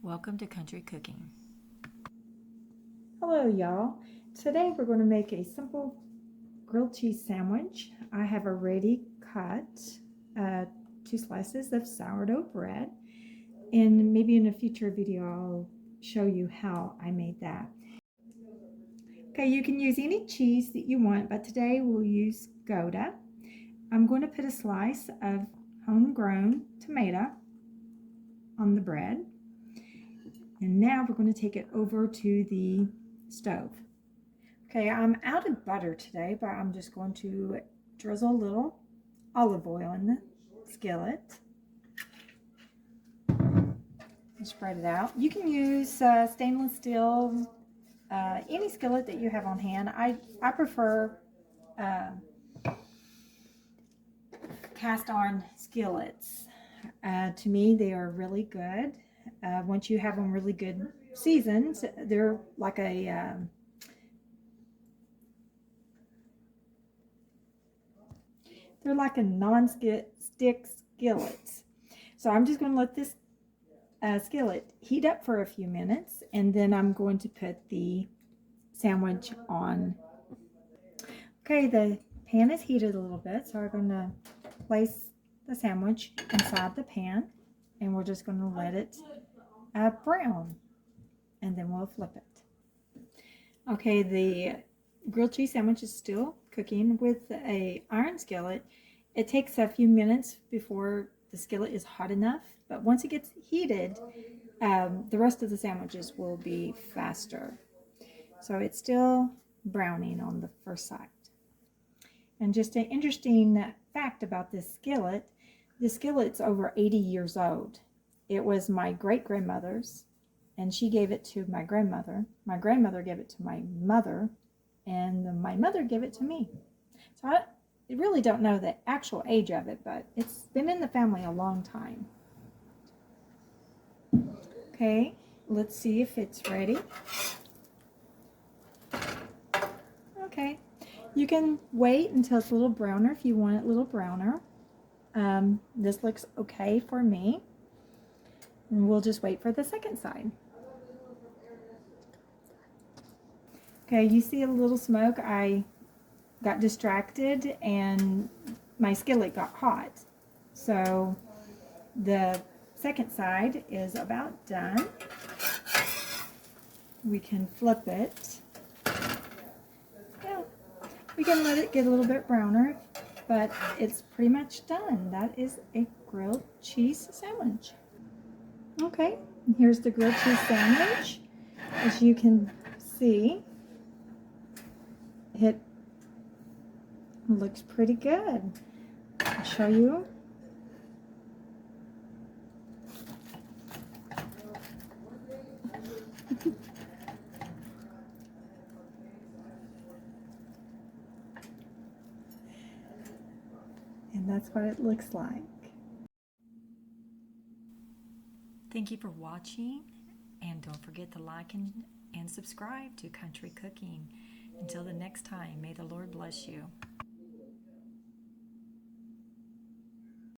Welcome to Country Cooking. Hello y'all. Today we're going to make a simple grilled cheese sandwich. I have already cut 2 slices of sourdough bread, and maybe in a future video I'll show you how I made that. Okay, you can use any cheese that you want, but today we'll use Gouda. I'm going to put a slice of homegrown tomato on the bread. And now we're going to take it over to the stove. Okay, I'm out of butter today, but I'm just going to drizzle a little olive oil in the skillet and spread it out. You can use stainless steel, any skillet that you have on hand. I prefer cast iron skillets. To me, they are really good. Once you have them really good seasoned, they're like a non-stick skillet. So I'm just going to let this skillet heat up for a few minutes, and then I'm going to put the sandwich on. Okay, the pan is heated a little bit, so we're going to place the sandwich inside the pan, and we're just going to let it brown, and then we'll flip it. Okay, the grilled cheese sandwich is still cooking with a iron skillet. It takes a few minutes before the skillet is hot enough, but once it gets heated, the rest of the sandwiches will be faster. So it's still browning on the first side. And just an interesting fact about this skillet, the skillet's over 80 years old. It was my great-grandmother's, and she gave it to my grandmother. My grandmother gave it to my mother, and my mother gave it to me. So I really don't know the actual age of it, but it's been in the family a long time. Okay, let's see if it's ready. Okay, you can wait until it's a little browner if you want it a little browner. This looks okay for me. And we'll just wait for the second side. Okay, you see a little smoke. I got distracted and my skillet got hot. So the second side is about done. We can flip it. Yeah, we can let it get a little bit browner, but it's pretty much done. That is a grilled cheese sandwich. Okay, here's the grilled cheese sandwich. As you can see, it looks pretty good. I'll show you. And that's what it looks like. Thank you for watching, and don't forget to like and subscribe to Country Cooking. Until the next time, may the Lord bless you.